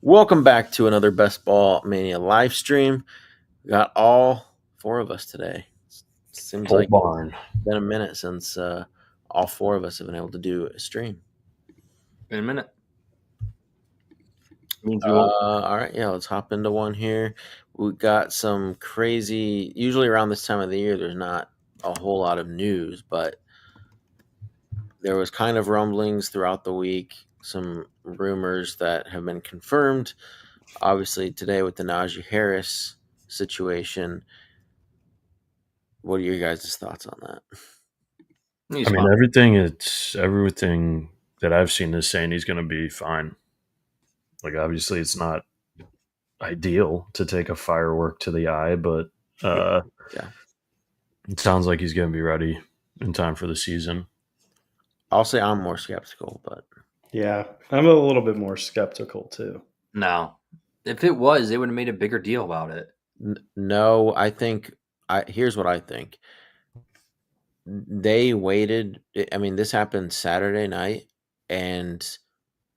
Welcome back to another Ball Mania live stream. We got all four of us today. Seems Whole like barn. it's been a minute since all four of us have been able to do a stream. In a minute. Means you won't. All right, yeah, let's hop into one here. We got some crazy. Usually around this time of the year, there's not a whole lot of news, but there was kind of rumblings throughout the week. Some rumors that have been confirmed. Obviously, today with the Najee Harris situation. What are your guys' thoughts on that? He's I mean, fine. everything that I've seen is saying he's going to be fine. Like, obviously, it's not ideal to take a firework to the eye, but Yeah. it sounds like he's going to be ready in time for the season. I'll say I'm more skeptical, but Yeah, I'm a little bit more skeptical too. No. If it was, they would have made a bigger deal about it. no, I think here's what I think. They waited. I mean, this happened Saturday night, and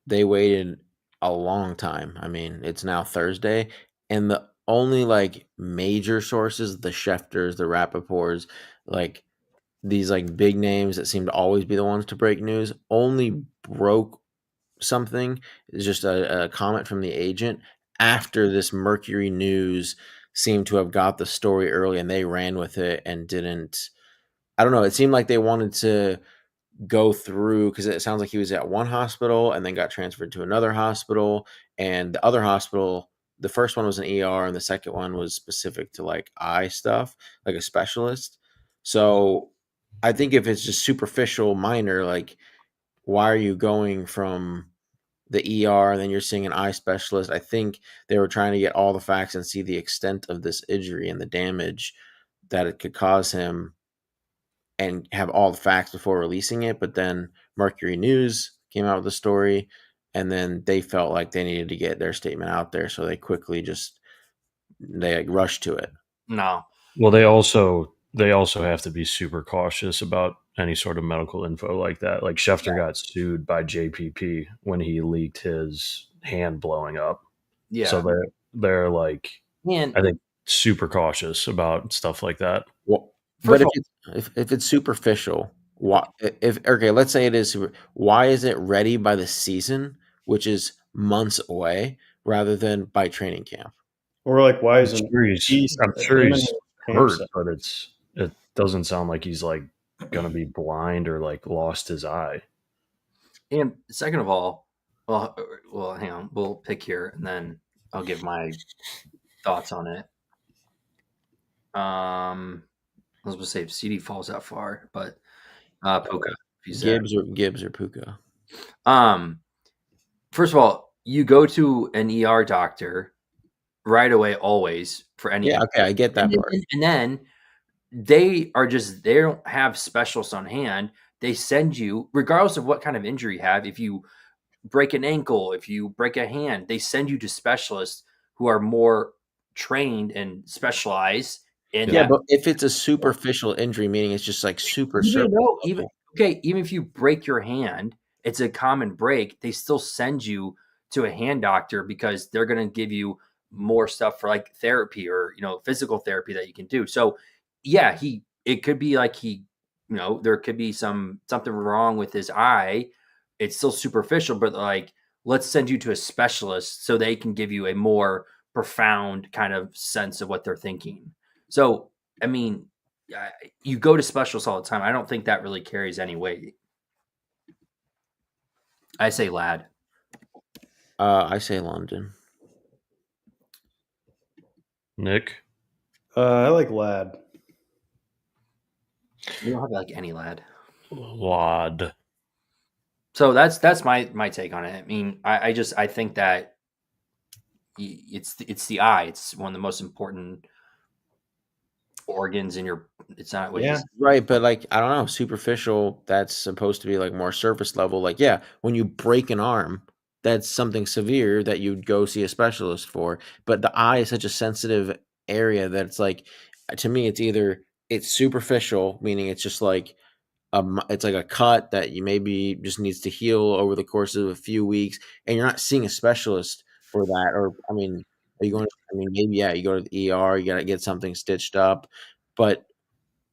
they waited a long time. I mean, it's now Thursday, and the only like major sources, the Schefters, the Rappaports, like these like big names that seem to always be the ones to break news, only broke something. It's just a comment from the agent after this Mercury News seemed to have got the story early and they ran with it and didn't. I don't know. It seemed like they wanted to go through because it sounds like he was at one hospital and then got transferred to another hospital. And the other hospital, the first one was an ER and the second one was specific to like eye stuff, like a specialist. So I think if it's just superficial, minor, like why are you going from the ER and then you're seeing an eye specialist? I think they were trying to get all the facts and see the extent of this injury and the damage that it could cause him and have all the facts before releasing it. But then Mercury News came out with the story and then they felt like they needed to get their statement out there. So they quickly they rushed to it. No. Well, they also have to be super cautious about any sort of medical info like that. Like Schefter got sued by JPP when he leaked his hand blowing up. Yeah. So they're like, and I think, super cautious about stuff like that. Well, First but if it's superficial, why? If okay, let's say it is super. Why is it ready by the season, which is months away, rather than by training camp? Or like, why I'm isn't sure he's he's hurt, but it doesn't sound like he's like going to be blind or like lost his eye. and second of all, well, hang on. We'll pick here and then I'll give my thoughts on it. I was going to say if CD falls that far, but Puka. If he's there. Gibbs or Puka. First of all, you go to an ER doctor right away, always for any. Yeah, okay, I get that part. And then they don't have specialists on hand. They send you, regardless of what kind of injury you have, if you break an ankle, if you break a hand, they send you to specialists who are more trained and specialized in Yeah, that. but if it's a superficial injury, meaning it's just like super. Even if you break your hand, it's a common break. They still send you to a hand doctor because they're going to give you more stuff for like therapy or physical therapy that you can do. So yeah, it could be like there could be something wrong with his eye. It's still superficial, but like let's send you to a specialist so they can give you a more profound kind of sense of what they're thinking. So I mean, you go to specialists all the time. I don't think that really carries any weight. I say Lad. I say London. Nick? I like Lad. You don't have like any Lad. Lad. So that's my take on it. I mean, I think that it's the eye. It's one of the most important organs in your. It's not what right, but like I don't know, superficial. That's supposed to be like more surface level. Like when you break an arm, that's something severe that you'd go see a specialist for. But the eye is such a sensitive area that it's like, to me, it's superficial, meaning it's just like it's like a cut that you maybe just needs to heal over the course of a few weeks, and you're not seeing a specialist for that? Or I mean, are you going? I mean, maybe yeah, you go to the ER, you got to get something stitched up, but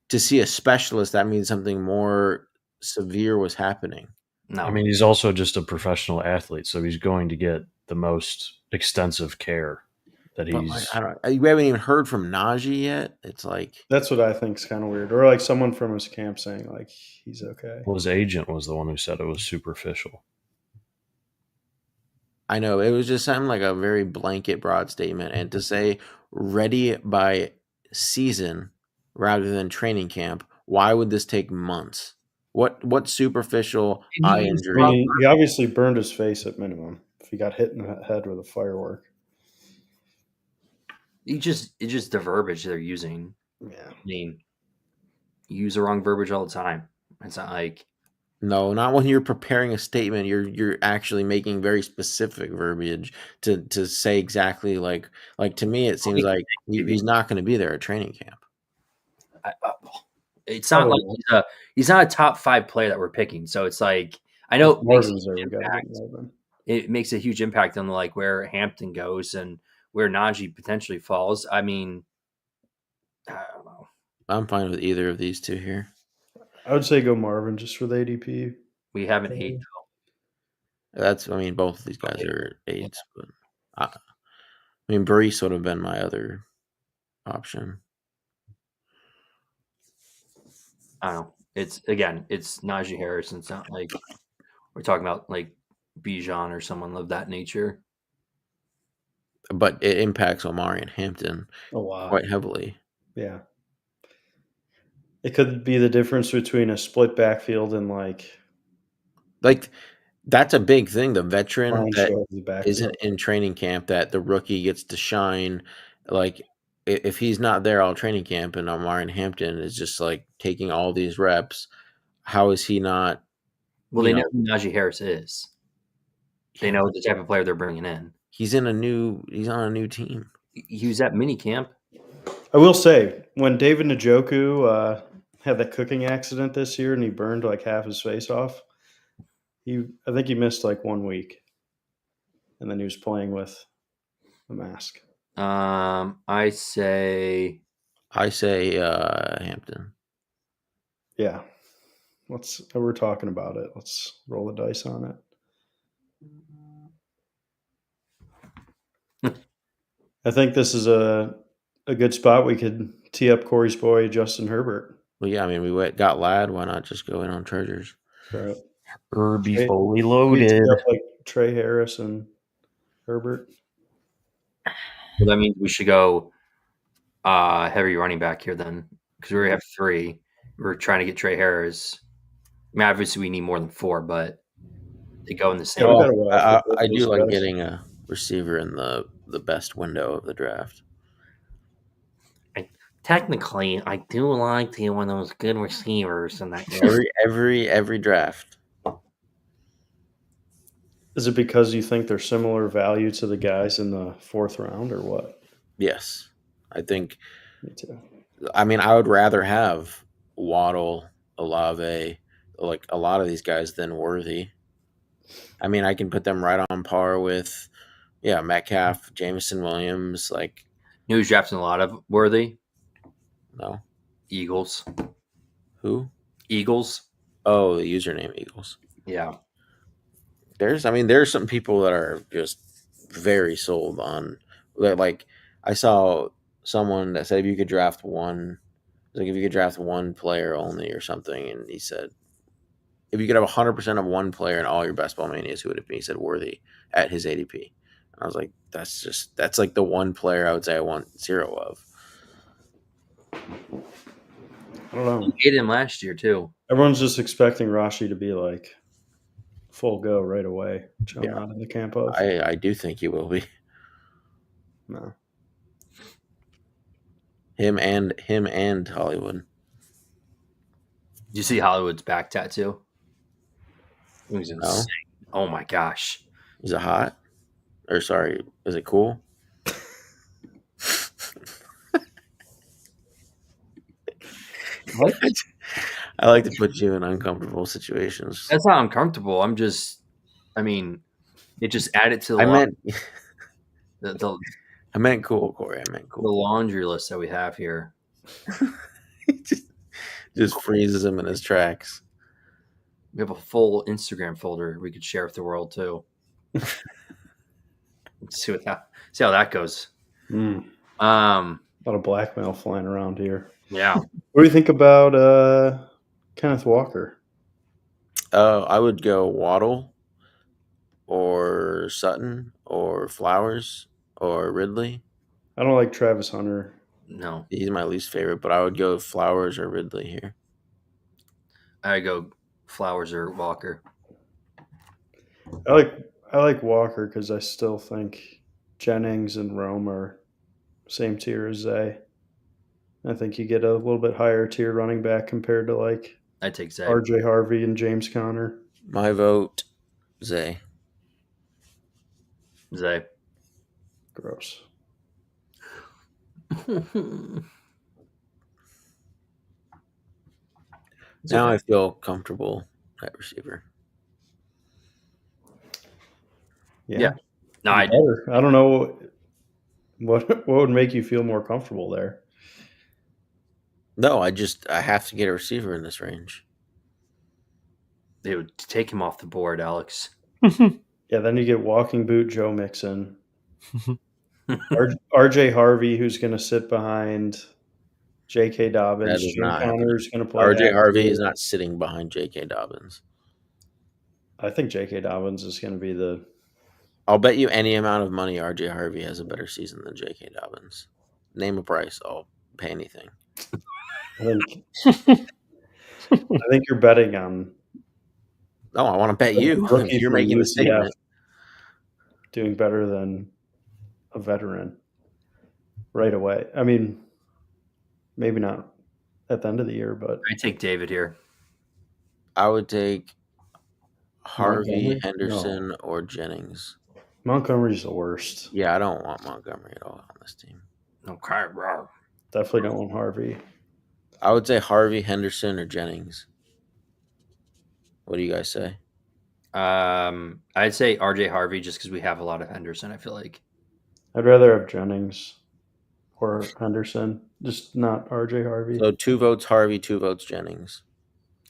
to see a specialist, that means something more severe was happening. No, I mean, he's also just a professional athlete, so he's going to get the most extensive care that But like, he's. I don't. We haven't even heard from Najee yet. It's like That's what I think is kind of weird. Or like someone from his camp saying like he's okay. Well, his agent was the one who said it was superficial. I know it was just something like a very blanket, broad statement, and to say ready by season rather than training camp. Why would this take months? What superficial And eye he used I the wrong. injury? mean, he obviously burned his face at minimum if he got hit in the head with a firework. It's just the verbiage they're using. Yeah. I mean, you use the wrong verbiage all the time. It's not like No, not when you're preparing a statement. You're actually making very specific verbiage to say exactly like to me. It seems like he's not going to be there at training camp. it's not like Oh, he's not a top 5 player that we're picking. So it's like I know if Marvin's there, we got to get Marvin. it makes a huge impact on like where Hampton goes and where Najee potentially falls. I mean, I don't know. I'm fine with either of these two here. I would say go Marvin just for the ADP. We have an 8. I mean, both of these guys are eights, but I mean, Brees would have been my other option. I don't know. It's Najee Harris. It's not like we're talking about like Bijan or someone of that nature. But it impacts Omari and Hampton A lot. quite heavily. Yeah. It could be the difference between a split backfield and like That's a big thing. The veteran Brian that Shaw as the backfield. isn't in training camp, that the rookie gets to shine. Like if he's not there all training camp, and Omari and Hampton is just like taking all these reps, how is he not? Well, they know who Najee Harris is. They know the type of player they're bringing in. He's on a new team. He was at mini camp. I will say, when David Njoku had that cooking accident this year and he burned like half his face off, I think he missed like 1 week. And then he was playing with the mask. I say Hampton. Yeah. We're talking about it. Let's roll the dice on it. I think this is a good spot. We could tee up Corey's boy, Justin Herbert. Well, yeah, I mean, we got Lad. Why not just go in on Chargers? Right. Herbie fully We loaded. tee up like Trey Harris and Herbert. Well, that means we should go heavy running back here then, because we already have 3. We're trying to get Trey Harris. I mean, obviously we need more than 4, but they go in the same. I do like getting a receiver in the best window of the draft. Technically, I do like to one of those good receivers in that. Every draft. Is it because you think they're similar value to the guys in the 4th round or what? Yes, I think. Me too. I mean, I would rather have Waddle, Olave, like a lot of these guys than Worthy. I mean, I can put them right on par with, Metcalf, Jameson Williams. Like, Who's drafting a lot of Worthy? no, Eagles. who? Eagles. Oh, the username Eagles. Yeah. There's some people that are just very sold on. Like, I saw someone that said if you could draft one player only or something, and he said if you could have 100% of one player in all your best ball manias, who would it be? He said Worthy at his ADP. And I was like, that's like the one player I would say I want 0 of. I don't know. You hated him last year too. Everyone's just expecting Rashi to be like full go right away, which I'm not in the camp of. I do think he will be. No. Him and Hollywood. Did you see Hollywood's back tattoo? It was insane. Oh my gosh. Is it hot? Or sorry, is it cool? What? I like to put you in uncomfortable situations. That's not uncomfortable. It just added to the I line. The I meant cool, Corey. I meant the cool. laundry list that we have here. just freezes him in his tracks. We have a full Instagram folder we could share with the world too. see how that goes. A Um, lot of blackmail flying around here. yeah, What do you think about Kenneth Walker? I would go Waddle or Sutton or Flowers or Ridley. I don't like Travis Hunter. no, He's my least favorite, but I would go Flowers or Ridley here. I go Flowers or Walker. I like Walker because I still think Jennings and Rome are same tier as Zay. I think you get a little bit higher tier running back compared to like I take Zay. RJ Harvey and James Conner. My vote, Zay. Zay. Gross. Now I feel comfortable at receiver. Yeah. No, I don't know what would make you feel more comfortable there. No, I have to get a receiver in this range. They would take him off the board, Alex. Yeah, then you get walking boot Joe Mixon. RJ Harvey, who's going to sit behind J.K. Dobbins. That is not Connor's going to play. RJ Harvey is not sitting behind J.K. Dobbins. I think J.K. Dobbins is going to be the. I'll bet you any amount of money RJ Harvey has a better season than J.K. Dobbins. Name a price. I'll pay anything. I think you're betting on. No, I want to bet you. You're making the statement. Doing better than a veteran right away. I mean, maybe not at the end of the year, but I take David here. I would take Harvey, Montgomery? Henderson, or Jennings. Montgomery's the worst. Yeah, I don't want Montgomery at all on this team. Okay, bro. Definitely don't want Harvey. I would say Harvey, Henderson, or Jennings. What do you guys say? I'd say RJ Harvey just because we have a lot of Henderson. I feel like I'd rather have Jennings or Henderson, just not RJ Harvey. So 2 votes Harvey, 2 votes Jennings.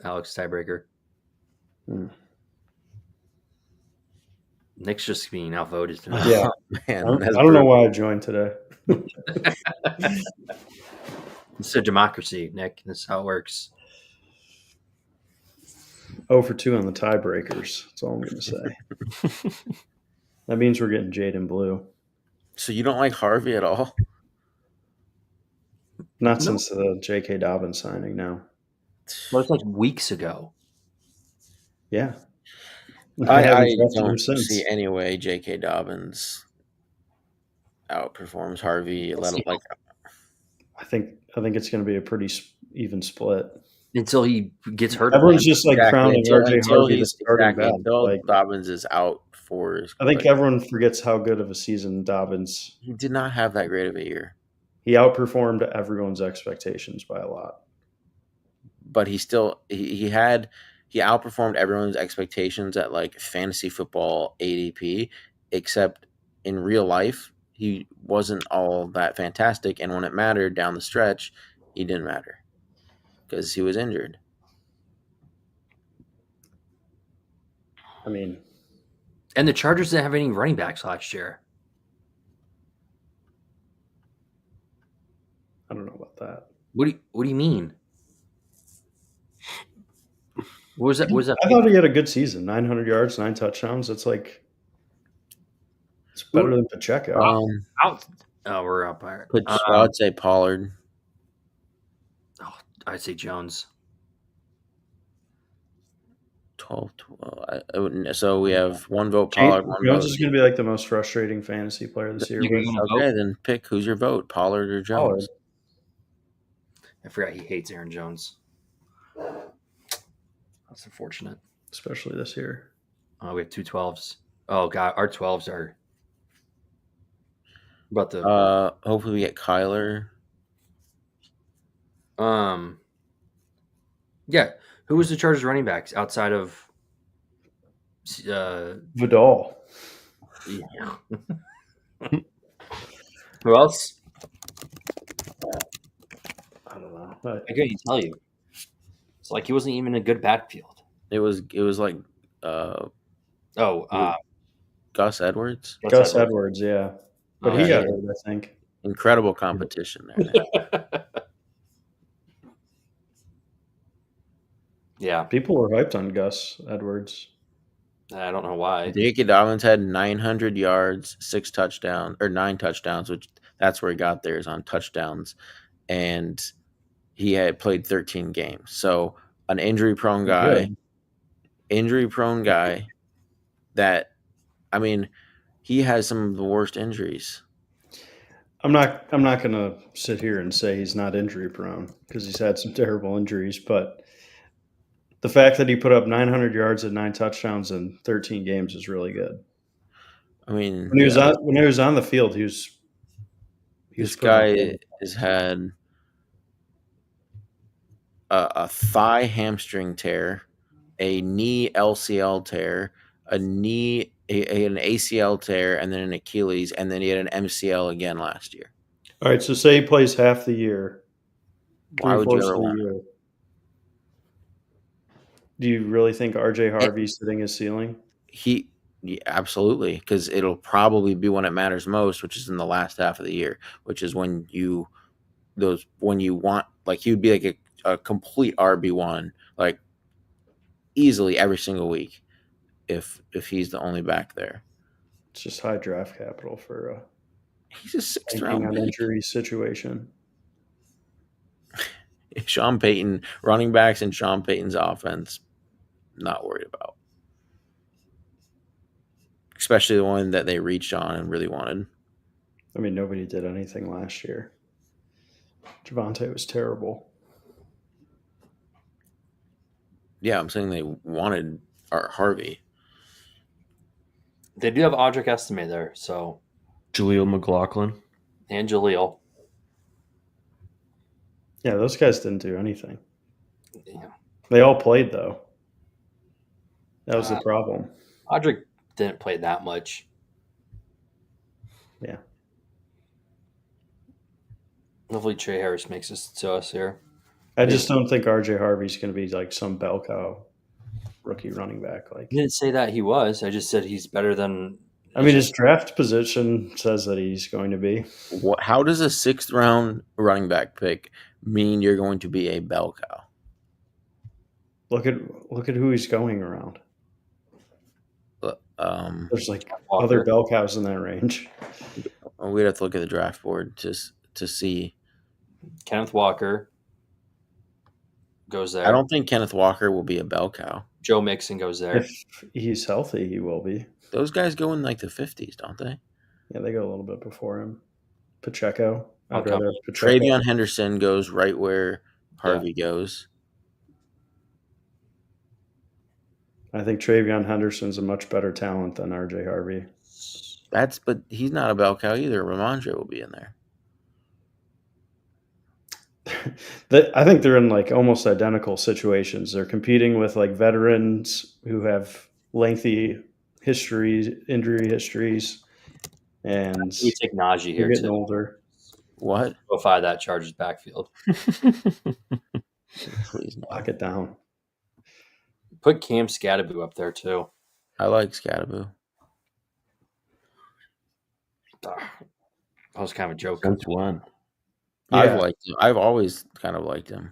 Alex tiebreaker. Nick's just being outvoted tonight. Yeah, Man, I don't know why I joined today. It's a democracy, Nick. That's how it works. 0 for 2 on the tiebreakers. That's all I'm going to say. That means we're getting Jaden Blue. So you don't like Harvey at all? Not since the J.K. Dobbins signing, no. Well, it's like weeks ago. Yeah. I don't see any way J.K. Dobbins outperforms Harvey. I think it's going to be a pretty even split until he gets hurt. Everyone's just like crowning RJ Harvey the starting back. Until Dobbins is out for. I think everyone forgets how good of a season Dobbins. He did not have that great of a year. He outperformed everyone's expectations by a lot. But he still he outperformed everyone's expectations at like fantasy football ADP, except in real life he wasn't all that fantastic, and when it mattered down the stretch, he didn't matter because he was injured. I mean, and the Chargers didn't have any running backs last year. I don't know about that. What do you mean? What was that? I thought he had a good season. 900 yards, 9 touchdowns. It's like it's better than Pacheco. We're up. I'd say Pollard. I'd say Jones. 12. So we have 1 vote Pollard. Jones is going to be like the most frustrating fantasy player this year. Okay, then pick who's your vote, Pollard or Jones. Pollard. I forgot he hates Aaron Jones. That's unfortunate. Especially this year. We have 2 12s. Oh, God. Our 12s are about the... hopefully we get Kyler. Yeah. Who was the Chargers running backs outside of... Vidal. Yeah. Who else? I don't know. But I couldn't tell you. It's like he wasn't even a good backfield. It was like uh, Oh, Gus Edwards. Gus Edwards, yeah. But Oh, he got Yeah, hurt, I think. incredible competition there now. yeah. People were hyped on Gus Edwards. I don't know why. J.K. Dobbins had 900 yards, 6 touchdowns, or 9 touchdowns, which that's where he got there is on touchdowns, and he had played 13 games. So an Good. injury prone guy that, I mean, he has some of the worst injuries. I'm not gonna sit here and say he's not injury prone because he's had some terrible injuries, but the fact that he put up 900 yards and 9 touchdowns in 13 games is really good. I mean, When he was yeah, on the field, he was this putting up guy good. has had a thigh hamstring tear, a knee LCL tear, an ACL tear, and then an Achilles, and then he had an MCL again last year. All right, so say he plays half the year, Why would you 3/4 ever of the want year. Do you really think RJ it? Harvey's hitting his ceiling? Yeah, absolutely, because it'll probably be when it matters most, which is in the last half of the year, which is when you want, like, he would be like a complete RB1, like, easily every single week if he's the only back there. It's just high draft capital for a He's a sixth banking round on pick. injury situation. Sean Payton, running backs in Sean Payton's offense, not worried about. Especially the one that they reached on and really wanted. I mean, nobody did anything last year. Javante was terrible. Yeah, I'm saying they wanted Harvey. They do have Audric Estime there, so Jaleel McLaughlin. and Jaleel. Yeah, those guys didn't do anything. Yeah. They all played though. That was the problem. Audric didn't play that much. Yeah. Hopefully Trey Harris makes this to us here. I just don't think RJ Harvey's going to be like some bell cow rookie running back. Like, I didn't say that he was. I just said he's better than. I mean, his draft position says that he's going to be. How does a sixth round running back pick mean you're going to be a bell cow? Look at who he's going around. There's like Walker. other bell cows in that range. We'd have to look at the draft board to see. Kenneth Walker goes there. I don't think Kenneth Walker will be a bell cow. Joe Mixon goes there. If he's healthy, he will be. Those guys go in like the 50s, don't they? Yeah, they go a little bit before him. Pacheco. I'd Okay. rather have Pacheco. Travion Henderson goes right where Harvey goes. I think Travion Henderson's a much better talent than RJ Harvey. But he's not a bell cow either. Ramondre will be in there. I think they're in like almost identical situations. They're competing with like veterans who have lengthy injury histories, and We take Najee they're here getting too. older. What? Go find that Chargers backfield. Please no. Lock it down. Put Cam Scatterbu up there too. I like Scatterbu. That was kind of a joke. Since when? I've Yeah. liked him. I've always kind of liked him.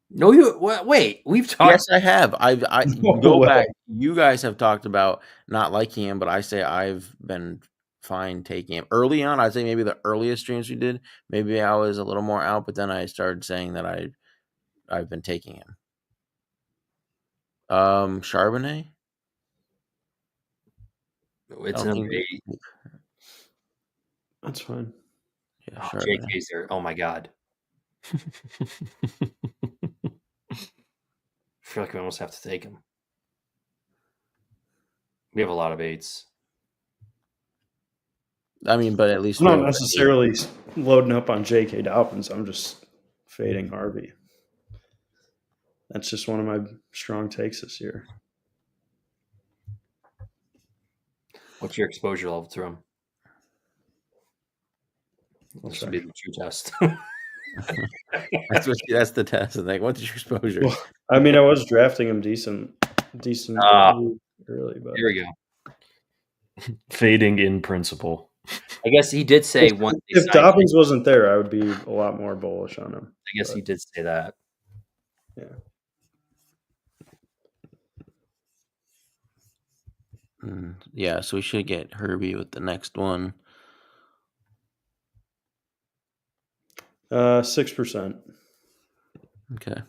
No, you wait. We've talked. Yes, I have. I No go way. back. You guys have talked about not liking him, but I say I've been fine taking him. Early on, I'd say maybe the earliest streams we did, maybe I was a little more out, but then I started saying that I've been taking him. Charbonnet? It's I don't number think- 8. That's fine. Yeah, Oh, Charbonnet. JK's there. Oh my god. I feel like we almost have to take him. We have a lot of 8s. I mean, but at least I'm we not have- necessarily loading up on J.K. Dobbins. I'm just fading Harvey. That's just one of my strong takes this year. What's your exposure level to him? This would be the true test. That's the test. Like, what's your exposure? Well, I mean, I was drafting him decent early, but Here we go. Fading in principle. I guess he did say once they if signed Dobbins wasn't there, I would be a lot more bullish on him. I guess he did say that. Yeah, so we should get Herbie with the next one. 6%. Okay.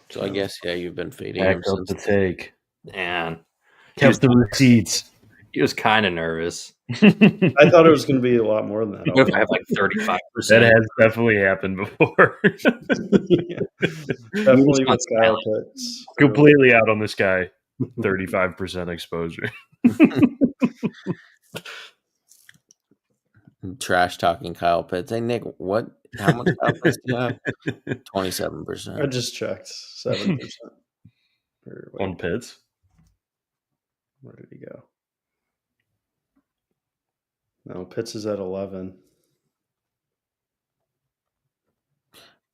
So I guess you've been fading Back him up since. the take. Man, Kept the receipts. he was kind of nervous. I thought it was going to be a lot more than that. What if I have like 35%? That has definitely happened before. Yeah. Definitely with Kyle Pitts. Completely out on this guy. 35% exposure. Trash talking Kyle Pitts. Hey Nick, what? How much Kyle Pitts do you have? 27%. I just checked 7%. On Pitts? Where did he go? No, Pitts is at 11.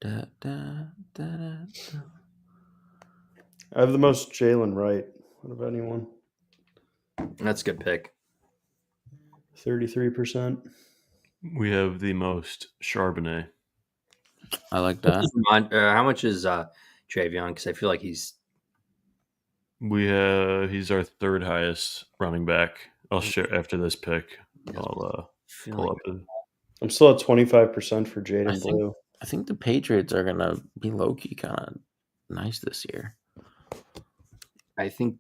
Da, da, da, da. I have the most Jalen Wright out of anyone. That's a good pick. 33%. We have the most Charbonnet. I like that. How much is Travion? Because I feel like he's He's our third highest running back. I'll share after this pick. I'll pull up. I'm still at 25% for Jaden Blue. I think the Patriots are gonna be low key kind of nice this year. I think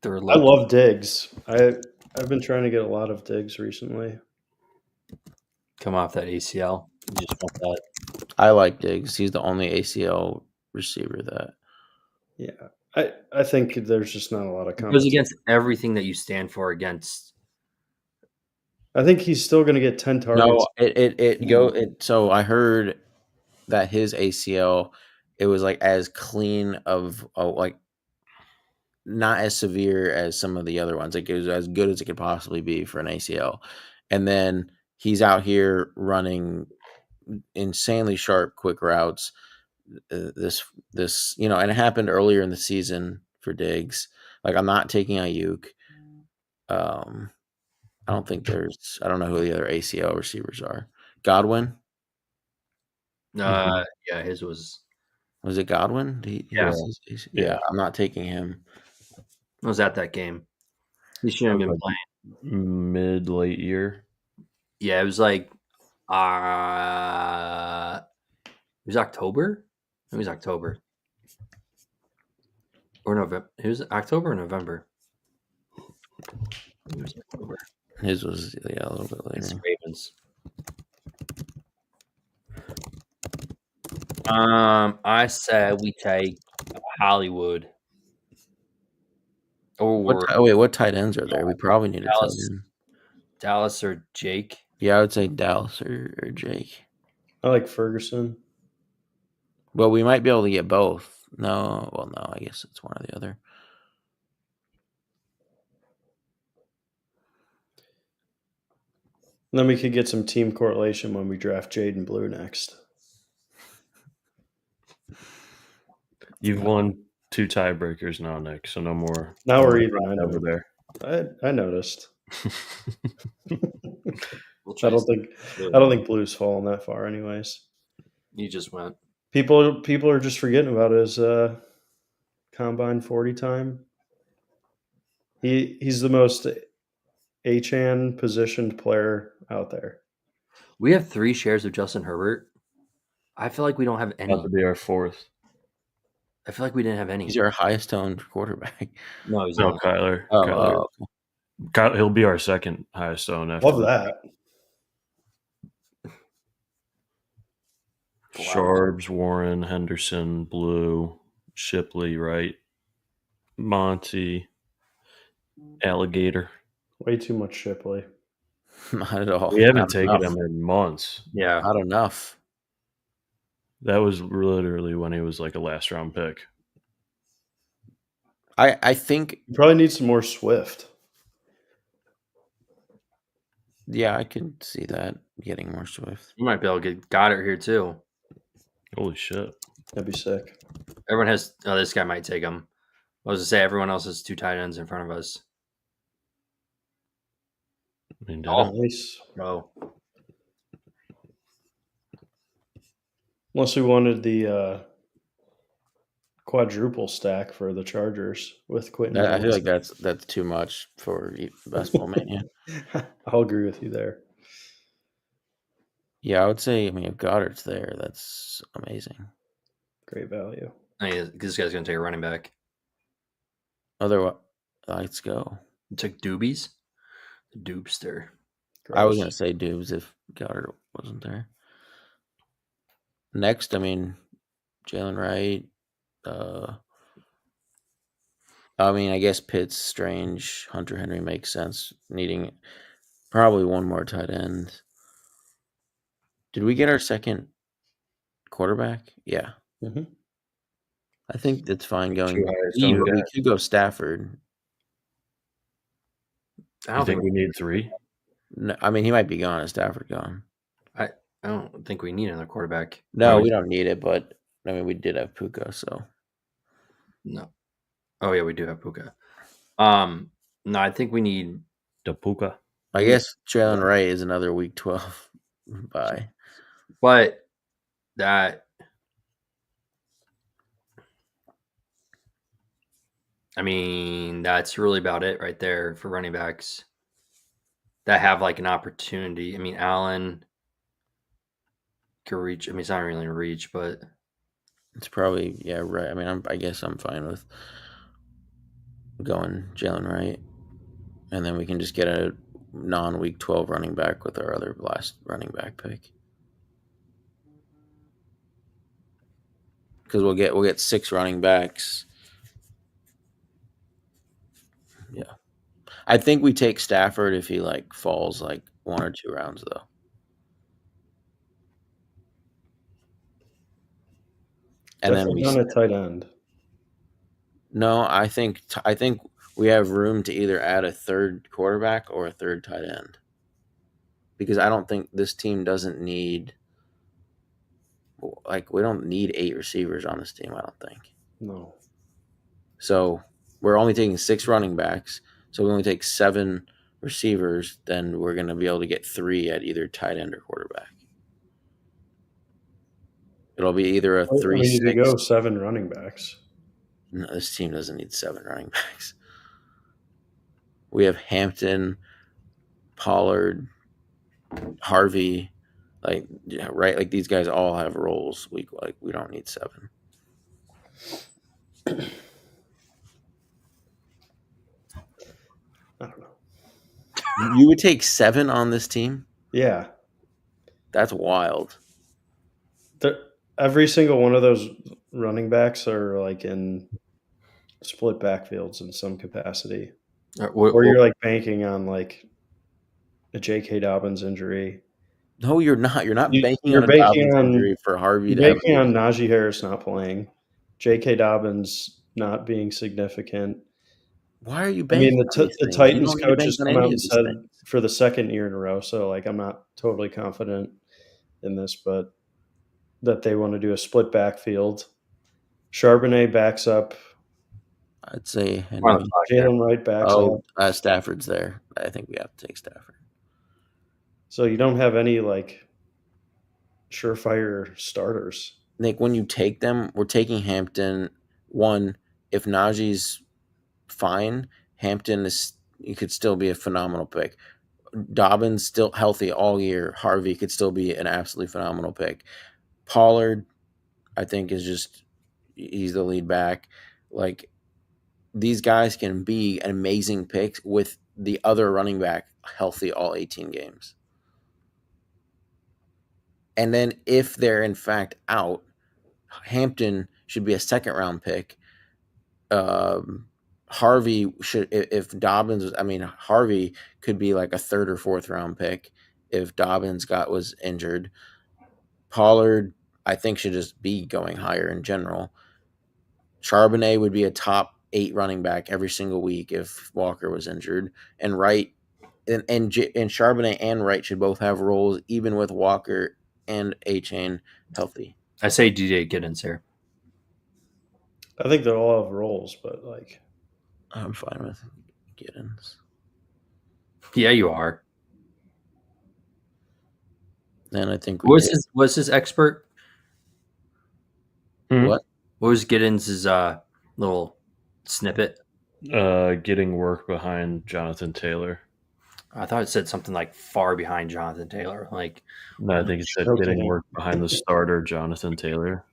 they're. I love Diggs. I've been trying to get a lot of Diggs recently. Come off that ACL. You just want that. I like Diggs. He's the only ACL receiver that. Yeah, I think there's just not a lot of It goes competition. against everything that you stand for against. I think he's still going to get 10 targets. No, so I heard that his ACL, it was like as clean of like not as severe as some of the other ones. Like it was as good as it could possibly be for an ACL. And then he's out here running insanely sharp, quick routes. This, and it happened earlier in the season for Diggs. Like I'm not taking Ayuk. I don't know who the other ACL receivers are. Godwin? Yeah, his was. Was it Godwin? Yeah. I'm not taking him. I was at that game. He shouldn't have been playing. Mid-late year. Yeah, it was like it was October. It was October or November. It was October or November. It was October. His was a little bit It's later. Ravens. I said we take Hollywood. What tight ends are there? We probably need a tight end. Dallas or Jake? Yeah, I would say Dallas or Jake. I like Ferguson. Well, we might be able to get both. No, I guess it's one or the other. Then we could get some team correlation when we draft Jaden Blue next. You've won 2 tiebreakers now, Nick, so no more. Now we're even over there. I noticed. We'll I don't think Blue's fallen that far anyways. You just went. People are just forgetting about his combine 40 time. He's the most H-An positioned player out there. We have 3 shares of Justin Herbert. I feel like we don't have any. About to be our 4th. I feel like we didn't have any. He's our highest owned quarterback. No, he's No, not. Kyler. Kyler. He'll be our second highest owned. After Love that. Sharbs, Warren, Henderson, Blue, Shipley, Wright, Monty, Alligator. Way too much Shipley. Not at all. We haven't taken him in months. Yeah. Not enough. That was literally when he was like a last round pick. I think You probably need some more Swift. Yeah, I can see that getting more Swift. You might be able to get Goddard here too. Holy shit. That'd be sick. Everyone has. Oh, this guy might take him. I was to say everyone else has 2 tight ends in front of us. I mean, did Oh, it? Nice. bro. Unless we wanted the quadruple stack for the Chargers with Quentin I feel like Johnston. that's too much for Best Ball Mania. I'll agree with you there. Yeah, I would say. I mean, if Goddard's there, that's amazing. Great value. This guy's going to take a running back. Otherwise, let's go. You took Doobies? The Doobster. I was Gross. gonna say Dubes if Goddard wasn't there. Next, I mean, Jalen Wright. I mean, I guess Pitts, Strange, Hunter Henry makes sense. Needing probably one more tight end. Did we get our second quarterback? Yeah, Mhm. I think that's fine Too going. high a E, stone but we guy. could go Stafford. I You don't think think we need 3? No, I mean, he might be gone. Is Stafford gone? I don't think we need another quarterback. No, we don't need it. But I mean, we did have Puka, so No. Oh yeah, we do have Puka. No, I think we need. The Puka. I Yeah. guess Jalen Wright is another Week 12 bye. But that. I mean, that's really about it right there for running backs that have like an opportunity. I mean, Allen could reach. I mean, it's not really a reach, but It's probably right. I mean, I guess I'm fine with going Jalen Wright, and then we can just get a non-Week 12 running back with our other last running back pick. Because we'll get 6 running backs. Yeah, I think we take Stafford if he like falls like 1 or 2 rounds though. And then Definitely not a tight end. no, I think we have room to either add a third quarterback or a third tight end. Because I don't think this team doesn't need we don't need 8 receivers on this team, I don't think. No. So we're only taking 6 running backs. So we only take 7 receivers, then we're going to be able to get 3 at either tight end or quarterback. It'll be either a I 3 mean, to 6. go 7 running backs. No, this team doesn't need 7 running backs. We have Hampton, Pollard, Harvey, right? Like these guys all have roles. We don't need 7. I don't know. You would take 7 on this team? Yeah. That's wild. Every single one of those running backs are like in split backfields in some capacity. Or you're like banking on like a J.K. Dobbins injury. No, you're not. You're not banking You're on a banking Dobbins on injury for Harvey you're to have a banking big on Najee Harris not playing, J.K. Dobbins not being significant. Why are you I mean, banking on these the things? You Titans don't need to coach bank has on come out any and of these said things. for the second year in a row. So, like, I'm not totally confident in this, but that they want to do a split backfield. Charbonnet backs up. I'd say Henry. Jalen Wright backs up. Stafford's there. I think we have to take Stafford. So you don't have any like surefire starters. Nick, when you take them, we're taking Hampton. One, if Najee's fine, Hampton is he could still be a phenomenal pick. Dobbins still healthy all year. Harvey could still be an absolutely phenomenal pick. Pollard, I think, is just he's the lead back. Like these guys can be an amazing pick with the other running back healthy all 18 games. And then if they're in fact out, Hampton should be a second round pick. Harvey should if Dobbins was, I mean Harvey could be like a third or fourth round pick if Dobbins was injured. Pollard I think should just be going higher in general. Charbonnet would be a top 8 running back every single week if Walker was injured, and Wright and Charbonnet and Wright should both have roles, even with Walker and A-Chain healthy. I say DJ Giddens here. I think they'll all have roles, but like I'm fine with Giddens. Yeah, you are. Then I think Was his expert? What? What was Giddens' little snippet? Getting work behind Jonathan Taylor. I thought it said something like far behind Jonathan Taylor. Like, No, I think it said Okay. getting work behind the starter, Jonathan Taylor.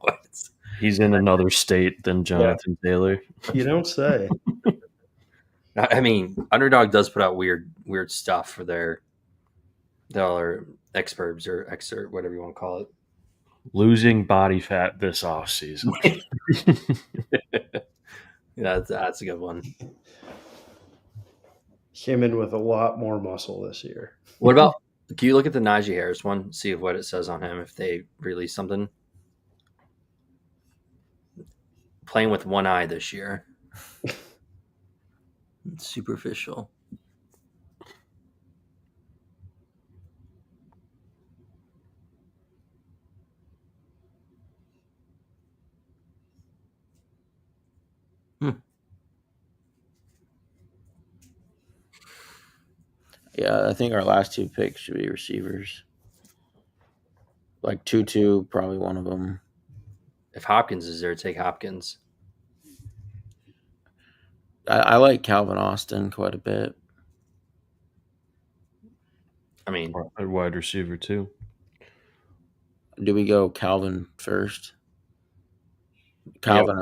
what? He's in another state than Jonathan Taylor. you don't say. I mean, Underdog does put out weird stuff for their experts or excerpt, whatever you want to call it. Losing body fat this offseason. Yeah, that's a good one. Came in with a lot more muscle this year. What about? Can you look at the Najee Harris one? See what it says on him if they release something. Playing with one eye this year. It's superficial. Yeah, I think our last two picks should be receivers. Like Tutu, probably one of them. If Hopkins is there, take Hopkins. I like Calvin Austin quite a bit. I mean, A wide receiver too. Do we go Calvin first? Calvin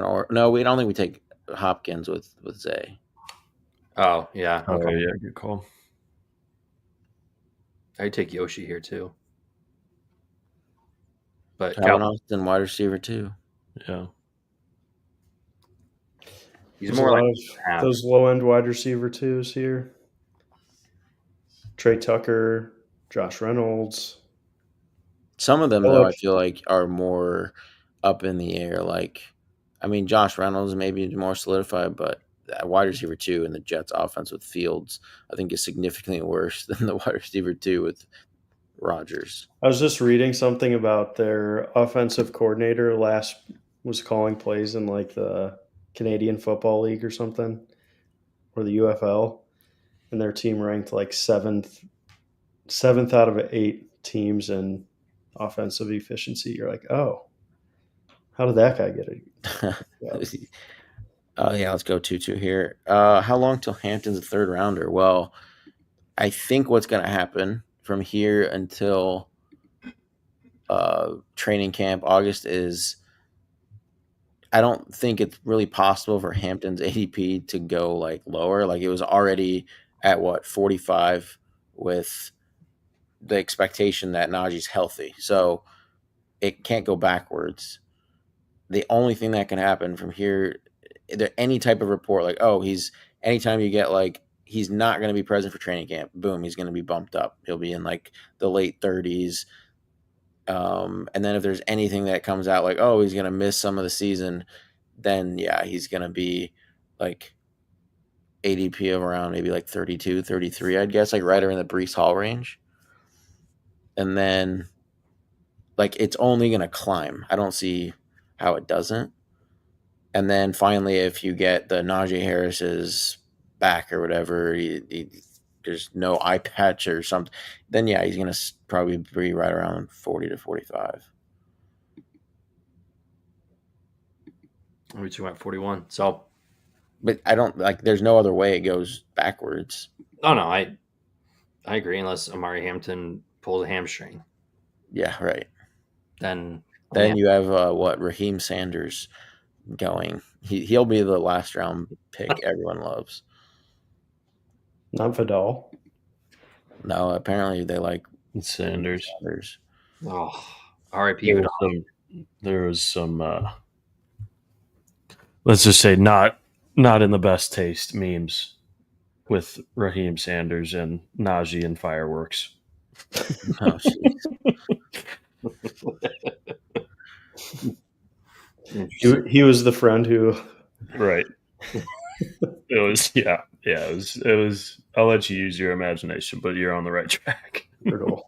or no? We don't think we take Hopkins with Zay. oh yeah, Oh okay. yeah, good call. I'd take Yoshi here too. But Calvin Austin, wide receiver too. Yeah. he's There's more a lot like of those low end wide receiver twos here. Trey Tucker, Josh Reynolds. Some of them, though, I feel like are more up in the air. Like, I mean, Josh Reynolds maybe more solidified, but that wide receiver 2 in the Jets offense with Fields, I think, is significantly worse than the wide receiver 2 with Rodgers. I was just reading something about their offensive coordinator was calling plays in like the Canadian Football League or something, or the UFL, and their team ranked like seventh out of 8 teams in offensive efficiency. You're like, oh, how did that guy get it? Oh, yeah, let's go 2-2 here. How long till Hampton's a third rounder? Well, I think what's going to happen from here until training camp August is I don't think it's really possible for Hampton's ADP to go like lower. Like it was already at 45 with the expectation that Najee's healthy. So it can't go backwards. The only thing that can happen from here, any type of report like, oh, anytime you get like, he's not going to be present for training camp, boom, he's going to be bumped up. He'll be in like the late 30s. And then if there's anything that comes out like, oh, he's going to miss some of the season, then yeah, he's going to be like ADP of around maybe like 32, 33, I'd guess, like right around the Brees Hall range. And then like it's only going to climb. I don't see how it doesn't. And then finally, if you get the Najee Harris's back or whatever, there's no eye patch or something, then yeah, he's going to probably be right around 40 to 45. we just went 41. So, but I don't like. There's no other way it goes backwards. no, I agree. Unless Amari Hampton pulls a hamstring, Yeah, right. then you have Raheem Sanders going. He'll be the last round pick everyone loves. Not Vidal. No, apparently they like Sanders. Oh, R.I.P. There was some let's just say not in the best taste memes with Raheem Sanders and Najee and fireworks. Oh, He was the friend who Right. It was, yeah. It was, I'll let you use your imagination, but you're on the right track. Brutal.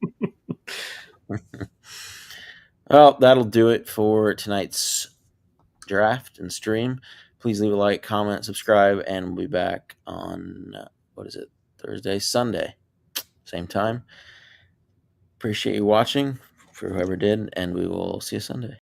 Well, that'll do it for tonight's draft and stream. Please leave a like, comment, subscribe, and we'll be back on, what is it, Thursday, Sunday, same time. Appreciate you watching for whoever did, and we will see you Sunday.